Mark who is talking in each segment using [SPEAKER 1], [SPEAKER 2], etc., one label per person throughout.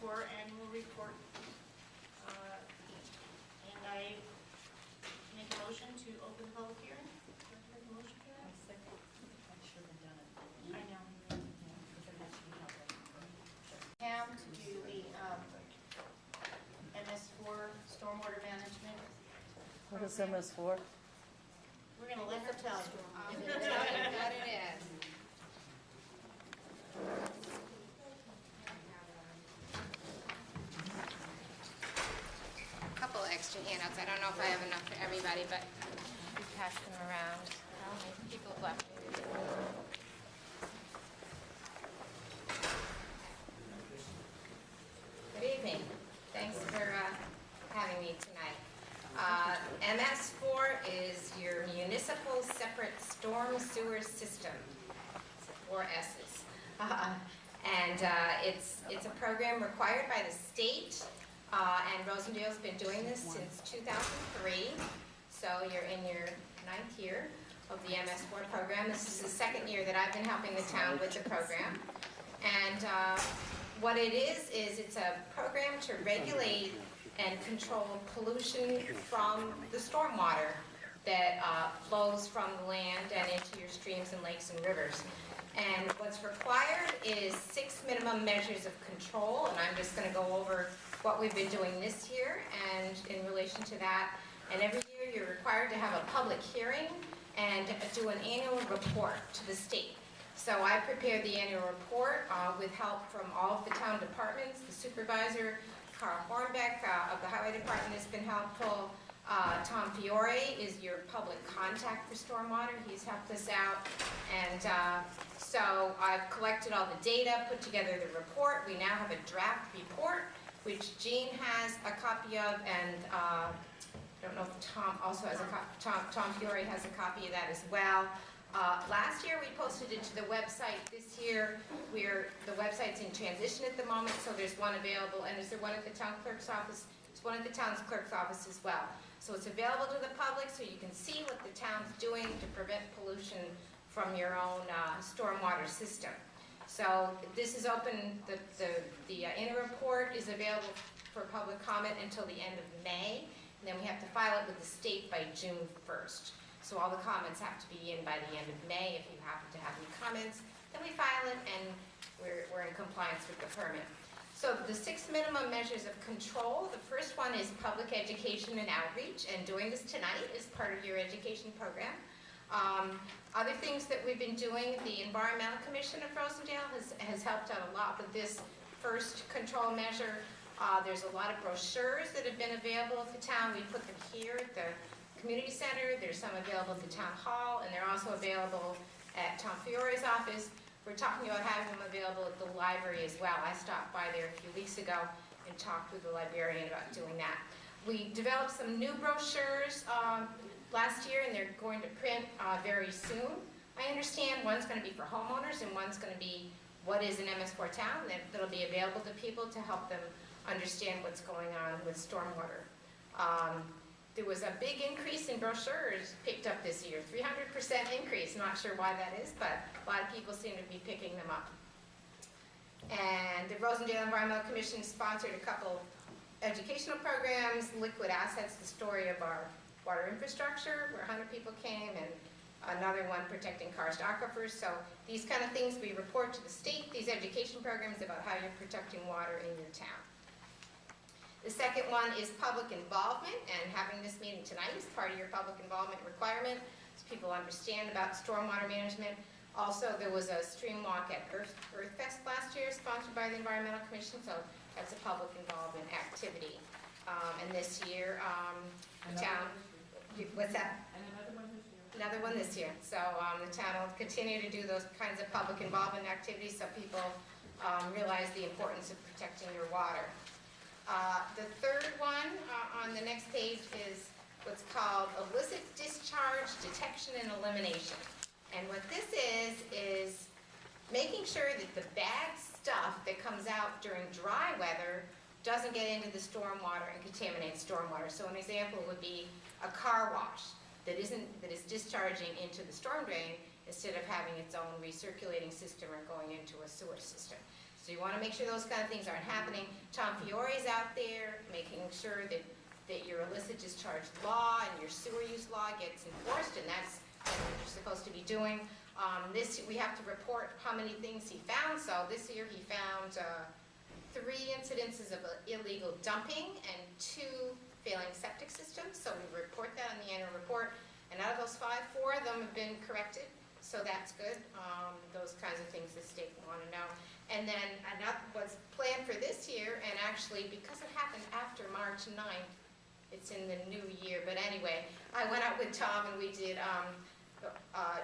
[SPEAKER 1] MS4 annual report. And I make a motion to open the public hearing. Do I make a motion for that?
[SPEAKER 2] I should have done it.
[SPEAKER 1] I know.
[SPEAKER 2] Because it has to be held right.
[SPEAKER 1] Pam to do the MS4 stormwater management.
[SPEAKER 3] What is MS4?
[SPEAKER 1] We're going to let her tell you.
[SPEAKER 4] I'm going to tell you what it is. A couple extra handouts. I don't know if I have enough for everybody, but we pass them around. How many people have left? Good evening. Thanks for having me tonight. MS4 is your municipal separate storm sewer system. 4 S's. It's a program required by the state, and Rosendale's been doing this since 2003. So you're in your 9th year of the MS4 program. This is the 2nd year that I've been helping the town with the program. And what it is it's a program to regulate and control pollution from the stormwater that flows from the land and into your streams and lakes and rivers. And what's required is 6 minimum measures of control, and I'm just going to go over what we've been doing this year and in relation to that. And every year you're required to have a public hearing and do an annual report to the state. So I prepared the annual report with help from all of the town departments. The supervisor, Carl Hornbeck of the Highway Department, has been helpful. Tom Fiore is your public contact for stormwater. He's helped us out. And so I've collected all the data, put together the report. We now have a draft report, which Jean has a copy of, and I don't know if Tom also has a copy. Tom Fiore has a copy of that as well. Last year we posted it to the website. This year the website's in transition at the moment, so there's one available. And is there one at the town clerk's office? It's one at the town's clerk's office as well. So it's available to the public, so you can see what the town's doing to prevent pollution from your own stormwater system. So this is open. The annual report is available for public comment until the end of May, and then we have to file it with the state by June 1st. So all the comments have to be in by the end of May. If you happen to have any comments, then we file it, and we're in compliance with the permit. So the 6 minimum measures of control, the first one is public education and outreach, and doing this tonight is part of your education program. Other things that we've been doing, the Environmental Commission of Rosendale has helped out a lot with this first control measure. There's a lot of brochures that have been available at the town. We put them here at the community center. There's some available at the town hall, and they're also available at Tom Fiore's office. We're talking about having them available at the library as well. I stopped by there a few weeks ago and talked with the librarian about doing that. We developed some new brochures last year, and they're going to print very soon. I understand one's going to be for homeowners and one's going to be what is an MS4 town. That'll be available to people to help them understand what's going on with stormwater. There was a big increase in brochures picked up this year, 300% increase. Not sure why that is, but a lot of people seem to be picking them up. And the Rosendale Environmental Commission sponsored a couple educational programs, Liquid Assets, the story of our water infrastructure, where 100 people came, and another one, protecting karst aquifers. So these kind of things we report to the state, these education programs about how you're protecting water in your town. The second one is public involvement, and having this meeting tonight is part of your public involvement requirement, so people understand about stormwater management. Also, there was a stream walk at Earthfest last year, sponsored by the Environmental Commission, so that's a public involvement activity. And this year, the town, what's that?
[SPEAKER 2] And another one this year.
[SPEAKER 1] Another one this year. So the town will continue to do those kinds of public involvement activities so people realize the importance of protecting your water. The third one on the next page is what's called illicit discharge detection and elimination. And what this is making sure that the bad stuff that comes out during dry weather doesn't get into the stormwater and contaminate stormwater. So an example would be a car wash that is discharging into the storm drain instead of having its own recirculating system or going into a sewer system.
[SPEAKER 4] So you want to make sure those kind of things aren't happening. Tom Fiore's out there making sure that your illicit discharge law and your sewer use law gets enforced, and that's what you're supposed to be doing. We have to report how many things he found. So this year he found 3 incidences of illegal dumping and 2 failing septic systems. So we report that on the annual report. And out of those 5, 4 of them have been corrected. So that's good. Those kinds of things the state want to know. And then what's planned for this year, and actually because it happened after March 9th, it's in the new year. But anyway, I went out with Tom and we did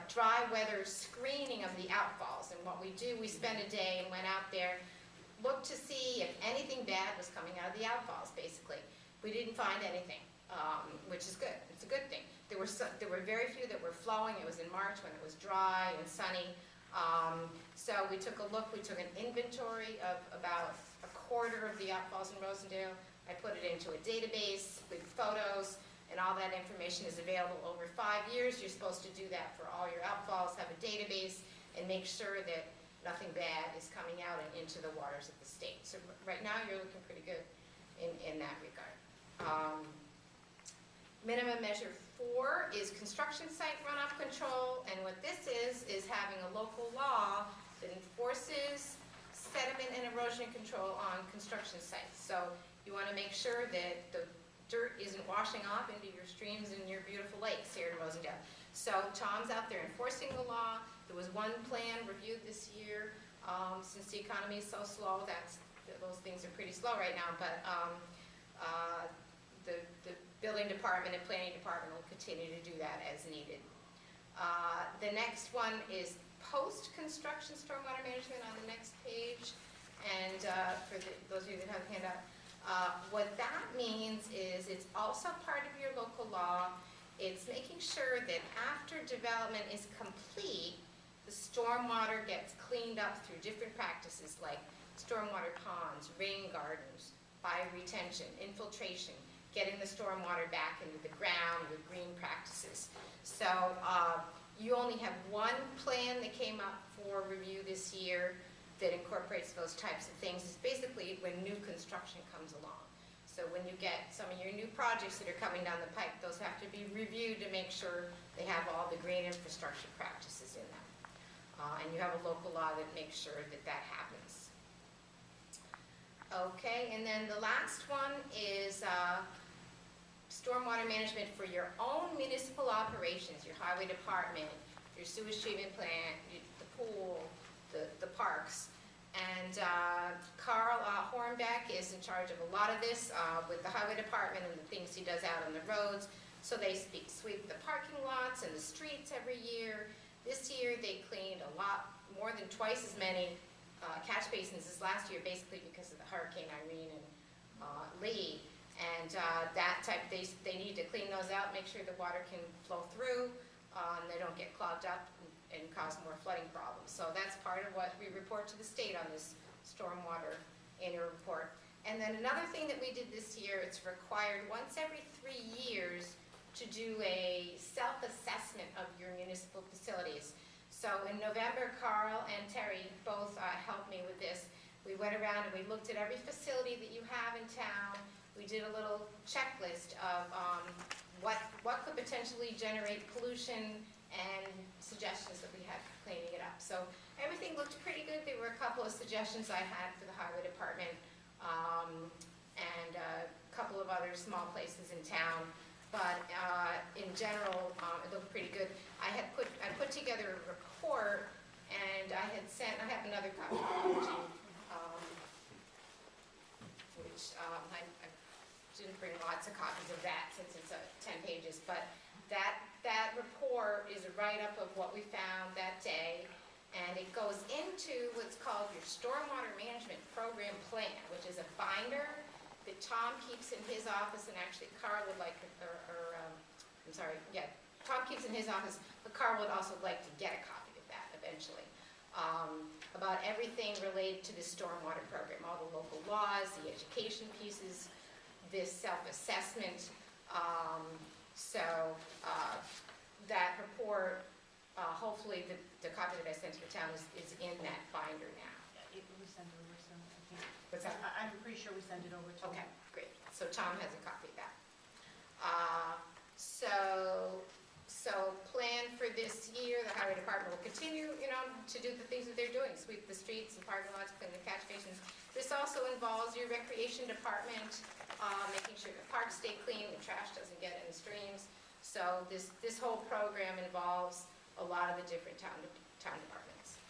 [SPEAKER 4] dry weather screening of the outfalls. And what we do, we spent a day and went out there, looked to see if anything bad was coming out of the outfalls, basically. We didn't find anything, which is good. It's a good thing. There were very few that were flowing. It was in March when it was dry and sunny. So we took a look. We took an inventory of about a quarter of the outfalls in Rosendale. I put it into a database with photos, and all that information is available over 5 years. You're supposed to do that for all your outfalls, have a database, and make sure that nothing bad is coming out and into the waters of the state. So right now, you're looking pretty good in that regard. Minimum measure 4 is construction site runoff control, and what this is having a local law that enforces sediment and erosion control on construction sites. So you want to make sure that the dirt isn't washing off into your streams and your beautiful lakes here in Rosendale. So Tom's out there enforcing the law. There was one plan reviewed this year. Since the economy is so slow, those things are pretty slow right now, but the building department and planning department will continue to do that as needed. The next one is post-construction stormwater management on the next page. And for those of you that have a handout, what that means is it's also part of your local law. It's making sure that after development is complete, the stormwater gets cleaned up through different practices like stormwater ponds, rain gardens, bioretention, infiltration, getting the stormwater back into the ground with green practices. So you only have one plan that came up for review this year that incorporates those types of things. It's basically when new construction comes along. So when you get some of your new projects that are coming down the pipe, those have to be reviewed to make sure they have all the green infrastructure practices in them. And you have a local law that makes sure that that happens. Okay, and then the last one is stormwater management for your own municipal operations, your highway department, your sewage treatment plant, the pool, the parks. And Carl Hornbeck is in charge of a lot of this with the highway department and the things he does out on the roads. So they sweep the parking lots and the streets every year. This year they cleaned a lot, more than twice as many catch basins as last year, basically because of the Hurricane Irene and Lee. And they need to clean those out, make sure the water can flow through, and they don't get clogged up and cause more flooding problems. So that's part of what we report to the state on this stormwater annual report. And then another thing that we did this year, it's required once every 3 years to do a self-assessment of your municipal facilities. So in November, Carl and Terry both helped me with this. We went around and we looked at every facility that you have in town. We did a little checklist of what could potentially generate pollution and suggestions that we had for cleaning it up. So everything looked pretty good. There were a couple of suggestions I had for the highway department and a couple of other small places in town. But in general, it looked pretty good. I put together a report, and I have another copy of it, which I didn't bring lots of copies of that since it's 10 pages, but that report is a write-up of what we found that day, and it goes into what's called your Stormwater Management Program Plan, which is a binder that Tom keeps in his office, and actually Carl would like, Tom keeps in his office, but Carl would also like to get a copy of that eventually, about everything related to the stormwater program, all the local laws, the education pieces, this self-assessment. That report, hopefully the copy that I sent to the town is in that binder now.
[SPEAKER 2] we send over some, I think.
[SPEAKER 1] What's that?
[SPEAKER 2] I'm pretty sure we send it over to.
[SPEAKER 1] Okay, great. So Tom has a copy of that. So plan for this year, the highway department will continue, to do the things that they're doing, sweep the streets and parking lots, clean the catch basins. This also involves your recreation department, making sure the parks stay clean, the trash doesn't get in the streams. So this whole program involves a lot of the different town departments.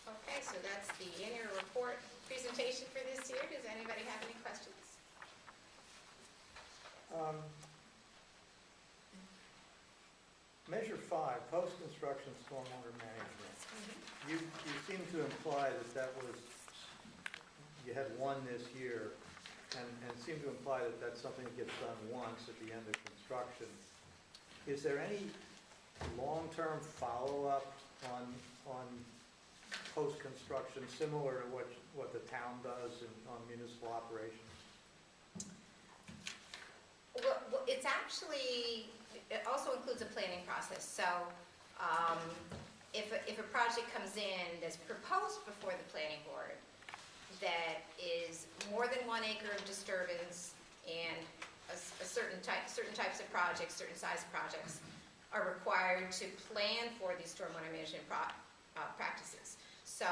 [SPEAKER 1] Okay, so that's the annual report presentation for this year. Does anybody have any questions?
[SPEAKER 5] Measure 5, post-construction stormwater management. You seem to imply that was, you had one this year, and seem to imply that that's something that gets done once at the end of construction. Is there any long-term follow-up on post-construction, similar to what the town does on municipal operations?
[SPEAKER 4] Well, it's actually, it also includes a planning process. So if a project comes in that's proposed before the planning board that is more than 1 acre of disturbance and certain types of projects, certain size projects are required to plan for these stormwater management practices. So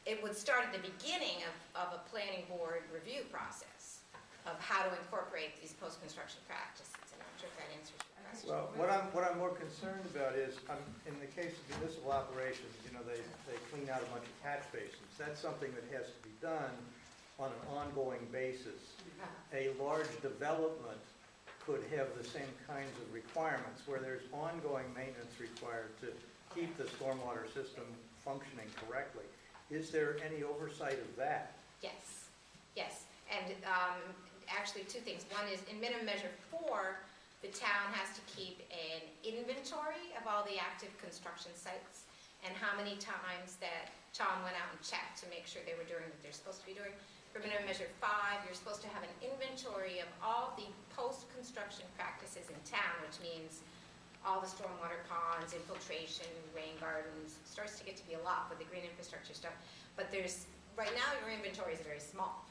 [SPEAKER 4] it would start at the beginning of a planning board review process of how to incorporate these post-construction practices. I'm not sure if that answers your question.
[SPEAKER 5] Well, what I'm more concerned about is, in the case of municipal operations, they clean out a bunch of catch basins. That's something that has to be done on an ongoing basis. A large development could have the same kinds of requirements, where there's ongoing maintenance required to keep the stormwater system functioning correctly. Is there any oversight of that?
[SPEAKER 4] Yes, yes. And actually 2 things. One is in minimum measure 4, the town has to keep an inventory of all the active construction sites and how many times that Tom went out and checked to make sure they were doing what they're supposed to be doing. For minimum measure 5, you're supposed to have an inventory of all the post-construction practices in town, which means all the stormwater ponds, infiltration, rain gardens. It starts to get to be a lot with the green infrastructure stuff. But right now your inventories are very small.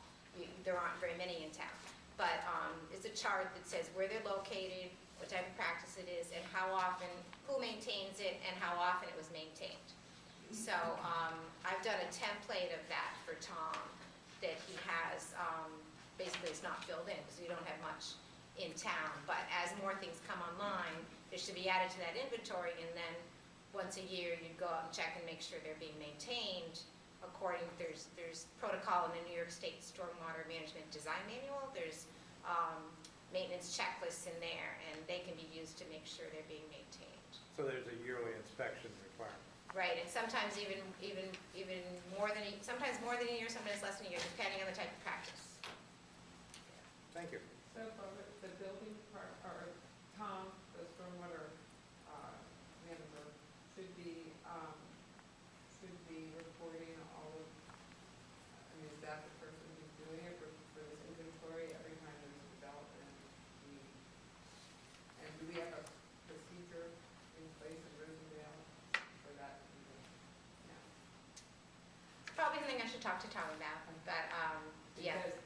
[SPEAKER 4] There aren't very many in town. But it's a chart that says where they're located, what type of practice it is, and how often, who maintains it, and how often it was maintained. So I've done a template of that for Tom that he has, basically it's not filled in because we don't have much in town. But as more things come online, they should be added to that inventory, and then once a year you'd go out and check and make sure they're being maintained according, there's protocol in the New York State Stormwater Management Design Manual. There's maintenance checklists in there, and they can be used to make sure they're being maintained.
[SPEAKER 5] So there's a yearly inspection requirement.
[SPEAKER 4] Right, and sometimes even more than sometimes more than a year, sometimes less than a year, depending on the type of practice.
[SPEAKER 5] Thank you.
[SPEAKER 6] So the building part, or Tom, the stormwater manager, should be reporting all of, is that the person who's doing it for this inventory every time there's a development? And do we have a procedure in place in Rosendale for that? No.
[SPEAKER 4] Probably something I should talk to Tom about, but yeah.
[SPEAKER 6] Because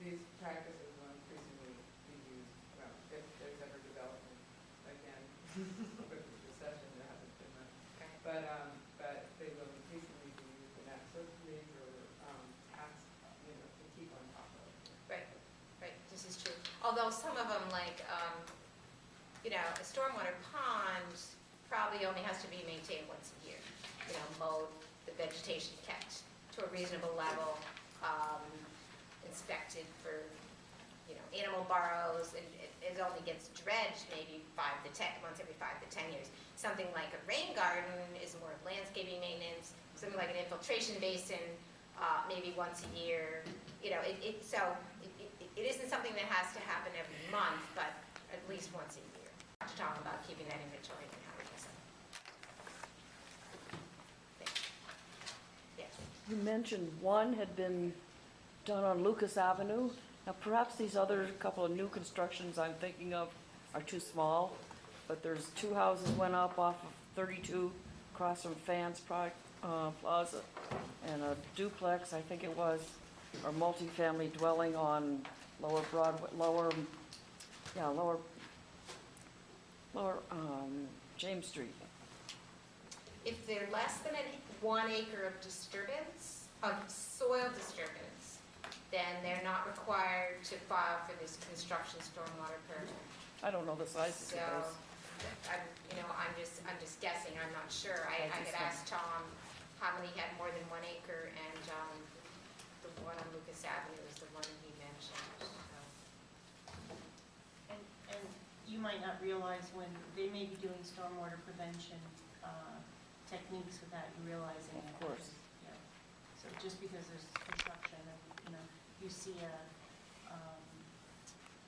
[SPEAKER 6] these practices will increasingly be used, well, if there's ever development again, with the recession, there hasn't been much.
[SPEAKER 4] Okay.
[SPEAKER 6] But they will increasingly be used, and that's a major task, to keep on top of.
[SPEAKER 4] Right, right, this is true. Although some of them, like, a stormwater pond probably only has to be maintained once a year. Mowed, the vegetation kept to a reasonable level, inspected for, animal burrows, and it only gets dredged maybe once every 5 to 10 years. Something like a rain garden is more landscaping maintenance. Something like an infiltration basin, maybe once a year. It isn't something that has to happen every month, but at least once a year. To talk about keeping that inventory and how we does it. Yes.
[SPEAKER 3] You mentioned one had been done on Lucas Avenue. Now perhaps these other couple of new constructions I'm thinking of are too small, but there's 2 houses went up off of 32 across from Plaza, and a duplex, I think it was, or multifamily dwelling on Lower Broadway, Lower James Street.
[SPEAKER 4] If they're less than 1 acre of disturbance, of soil disturbance, then they're not required to file for this construction stormwater permit.
[SPEAKER 3] I don't know the sizes
[SPEAKER 4] So,
[SPEAKER 3] of those.
[SPEAKER 4] I'm just guessing, I'm not sure. I had asked Tom how many had more than 1 acre, and the one on Lucas Avenue is the one he mentioned, so.
[SPEAKER 2] And you might not realize when they may be doing stormwater prevention techniques without you realizing it.
[SPEAKER 3] Of course.
[SPEAKER 2] You know, so just because there's construction, and, you know, you see a,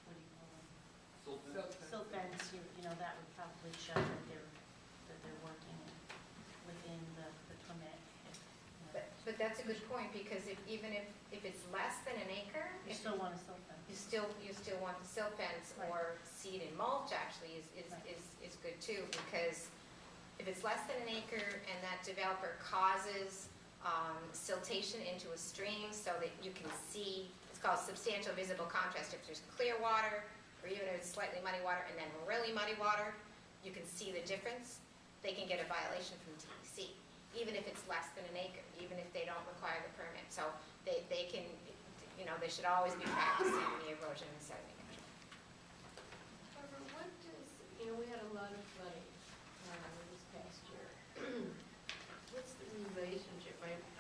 [SPEAKER 2] what do you call them? Silt fence, you know, that would probably show that they're working within the permit. You know.
[SPEAKER 4] But that's a good point, because even if it's less than 1 acre,
[SPEAKER 2] You still want a silt fence.
[SPEAKER 4] you still want the silt fence,
[SPEAKER 2] Right.
[SPEAKER 4] or seed and mulch actually is good too, because if it's less than 1 acre and that developer causes siltation into a stream so that you can see, it's called substantial visible contrast. If there's clear water, or even if it's slightly muddy water and then really muddy water, you can see the difference. They can get a violation from DEC, even if it's less than 1 acre, even if they don't require the permit. So they can, you know, they should always be practicing the erosion and sediment control.
[SPEAKER 7] However, what does, you know, we had a lot of flooding this past year. What's the relationship?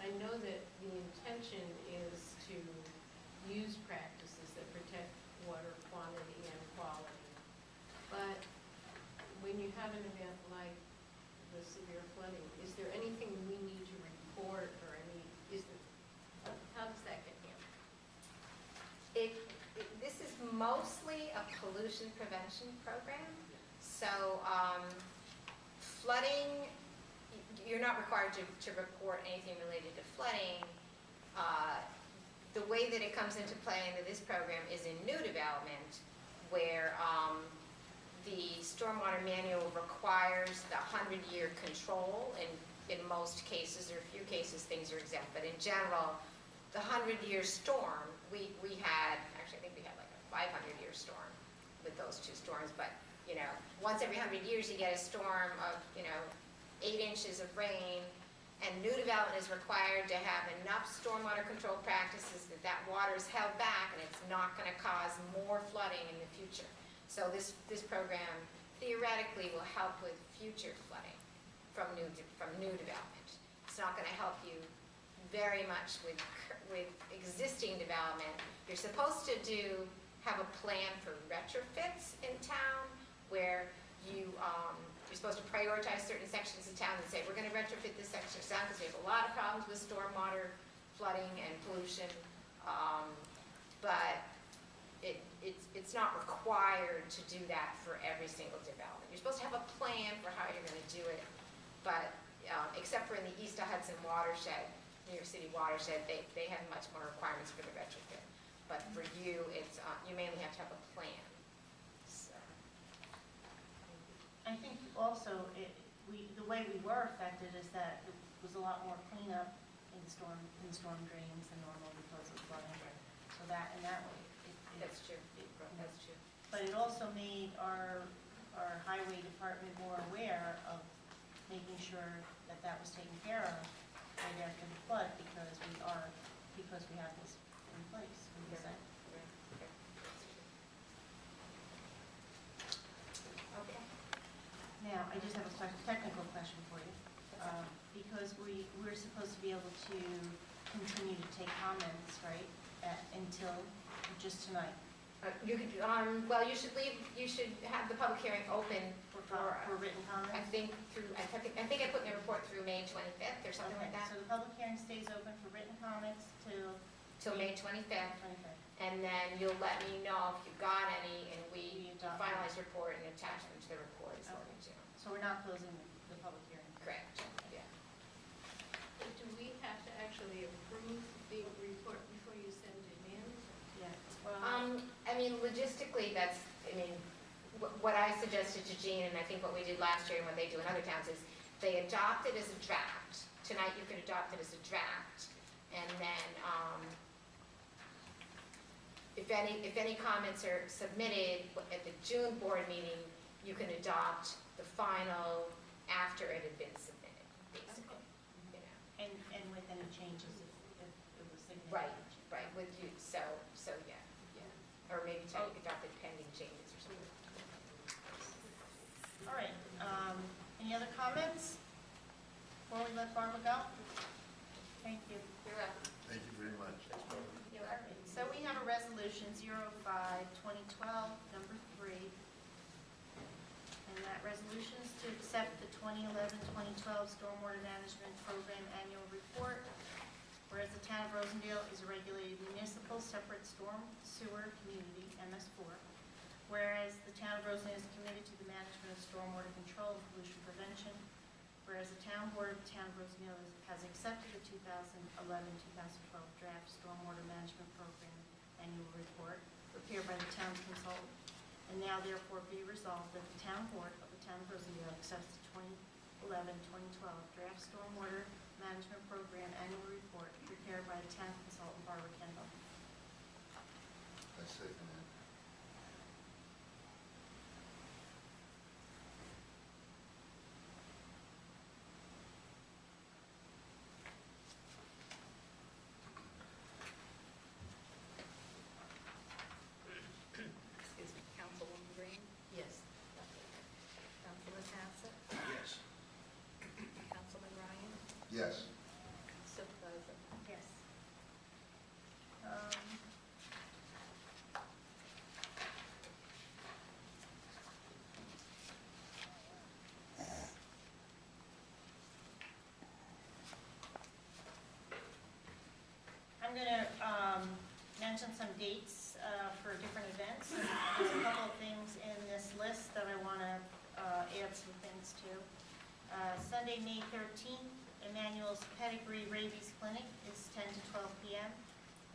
[SPEAKER 7] I know that the intention is to use practices that protect water quantity and quality. But when you have an event like the severe flooding, is there anything we need to report, or how does that get handled?
[SPEAKER 4] This is mostly a pollution prevention program. So flooding, you're not required to report anything related to flooding. The way that it comes into play into this program is in new development, where the stormwater manual requires the 100-year control. In most cases, or a few cases, things are exempt, but in general, the 100-year storm, we had, actually I think we had like a 500-year storm with those two storms, but you know, once every 100 years you get a storm of, you know, 8 inches of rain, and new development is required to have enough stormwater control practices that water is held back and it's not going to cause more flooding in the future. So this program theoretically will help with future flooding from new development. It's not going to help you very much with existing development. You're supposed to have a plan for retrofits in town, where you're supposed to prioritize certain sections of town and say, we're going to retrofit this section of town because we have a lot of problems with stormwater, flooding, and pollution. But it's not required to do that for every single development. You're supposed to have a plan for how you're going to do it, but except for in the East Hudson watershed, New York City watershed, they have much more requirements for the retrofit. But for you, you mainly have to have a plan. So.
[SPEAKER 2] I think also, the way we were affected is that it was a lot more cleanup in storm drains than normal because of flooding. So that, in that way.
[SPEAKER 4] That's true. That's true.
[SPEAKER 2] But it also made our highway department more aware of making sure that that was taken care of right after the flood, because we have this in place. What do you say?
[SPEAKER 4] Okay.
[SPEAKER 2] Now, I just have a technical question for you. Because we're supposed to be able to continue to take comments, right, until just tonight.
[SPEAKER 4] You could, well, you should have the public hearing open
[SPEAKER 2] For written
[SPEAKER 4] I
[SPEAKER 2] comments?
[SPEAKER 4] think I put in the report through May 25th or something like
[SPEAKER 2] Okay,
[SPEAKER 4] that,
[SPEAKER 2] so the public hearing stays open for written comments till
[SPEAKER 4] till May 25th.
[SPEAKER 2] 25th.
[SPEAKER 4] And then you'll let me know if you've got any, and we
[SPEAKER 2] We adopt
[SPEAKER 4] finalize the report and attach them to the report is what we do.
[SPEAKER 2] So we're not closing the public hearing?
[SPEAKER 4] Correct, yeah.
[SPEAKER 7] But do we have to actually approve the report before you send it in?
[SPEAKER 2] Yeah.
[SPEAKER 4] I mean, logistically, what I suggested to Jean, and I think what we did last year and what they do in other towns is,
[SPEAKER 1] They adopt it as a draft. Tonight you could adopt it as a draft. And then, if any comments are submitted at the June board meeting, you can adopt the final after it had been submitted, basically, you know.
[SPEAKER 2] And with any changes if it was significant.
[SPEAKER 1] Right, with you, so, yeah. Or maybe tell you adopt it pending changes or something.
[SPEAKER 2] All right, any other comments before we let Barbara go? Thank you.
[SPEAKER 1] You're up.
[SPEAKER 8] Thank you very much.
[SPEAKER 2] All right, so we have a resolution 05-2012, number 3. And that resolution is to accept the 2011-2012 Stormwater Management Program Annual Report. Whereas the town of Rosendale is a regulated municipal separate storm sewer community, MS4. Whereas the town of Rosendale is committed to the management of stormwater control and pollution prevention. Whereas the town board of the town of Rosendale has accepted the 2011-2012 draft stormwater management program annual report prepared by the town's consultant. And now therefore be resolved that the town board of the town of Rosendale accepts the 2011-2012 draft stormwater management program annual report prepared by the town consultant Barbara Kendall.
[SPEAKER 8] I second that.
[SPEAKER 1] Excuse me, Councilwoman Green?
[SPEAKER 7] Yes.
[SPEAKER 1] Councilman Hassett?
[SPEAKER 9] Yes.
[SPEAKER 1] Councilman Ryan?
[SPEAKER 8] Yes.
[SPEAKER 1] Supervisor?
[SPEAKER 2] Yes. I'm going to mention some dates for different events. There's a couple of things in this list that I want to add some things to. Sunday, May 13th, Emmanuel's Pedigree Rabies Clinic is 10 to 12 p.m.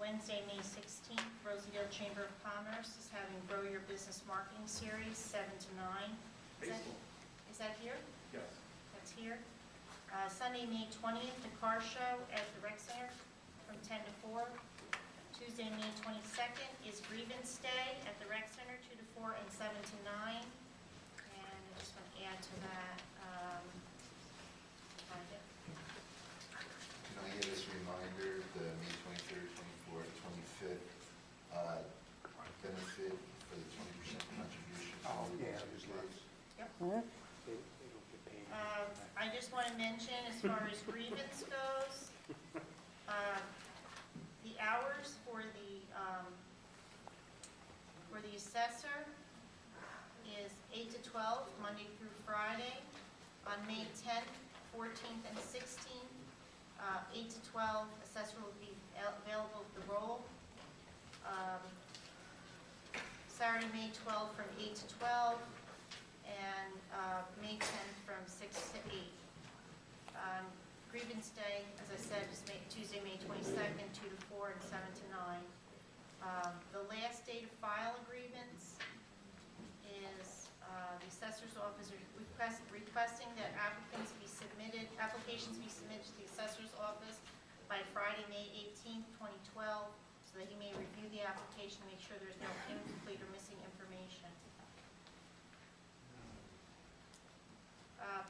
[SPEAKER 2] Wednesday, May 16th, Rosendale Chamber of Commerce is having Grow Your Business Marketing Series, 7 to 9. Is that here?
[SPEAKER 9] Yes.
[SPEAKER 2] That's here. Sunday, May 20th, the car show at the Rec Center from 10 to 4. Tuesday, May 22nd is Grievance Day at the Rec Center, 2 to 4 and 7 to 9. And I just want to add to that, find it.
[SPEAKER 8] Can I get this reminder, the May 23rd, 24th, 25th, benefit for the 20% contribution?
[SPEAKER 10] Oh, yeah.
[SPEAKER 2] I just want to mention, as far as grievance goes, the hours for the assessor is 8 to 12, Monday through Friday. On May 10th, 14th, and 16th, 8 to 12, assessor will be available at the roll. Saturday, May 12th, from 8 to 12, and May 10th from 6 to 8. Grievance Day, as I said, is Tuesday, May 22nd, 2 to 4 and 7 to 9. The last day to file a grievance is the assessor's office is requesting that applications be submitted to the assessor's office by Friday, May 18th, 2012, so that he may review the application and make sure there's no incomplete or missing information.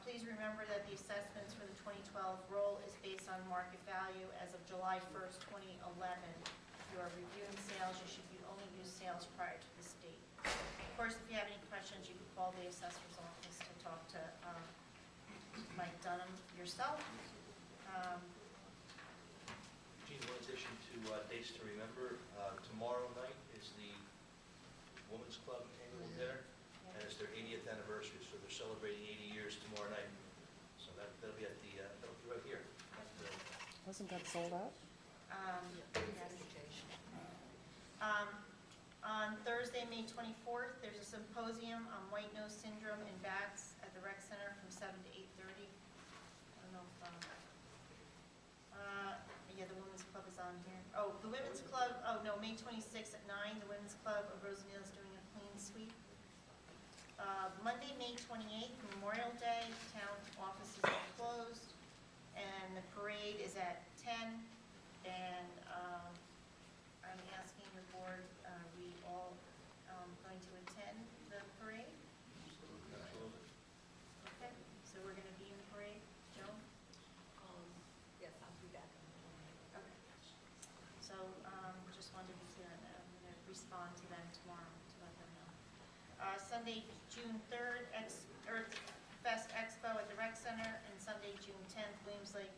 [SPEAKER 2] Please remember that the assessments for the 2012 roll is based on market value as of July 1st, 2011. If you are reviewing sales, you should only use sales prior to this date. Of course, if you have any questions, you can call the assessor's office to talk to Mike Dunham yourself.
[SPEAKER 9] Gene, one addition to dates to remember, tomorrow night is the Women's Club annual dinner, and it's their 80th anniversary, so they're celebrating 80 years tomorrow night. So that'll be at that'll be right here.
[SPEAKER 3] Wasn't that sold out?
[SPEAKER 2] Yes. On Thursday, May 24th, there's a symposium on white nose syndrome in bats at the Rec Center from 7 to 8:30. I don't know if, yeah, the Women's Club is on here. Oh, the Women's Club, oh no, May 26th at 9, the Women's Club of Rosendale is doing a clean sweep. Monday, May 28th, Memorial Day, town offices are respond to them tomorrow to let them know. Sunday, June 3rd, Earth Fest Expo at the Rec Center, and Sunday, June 10th, Williams Lake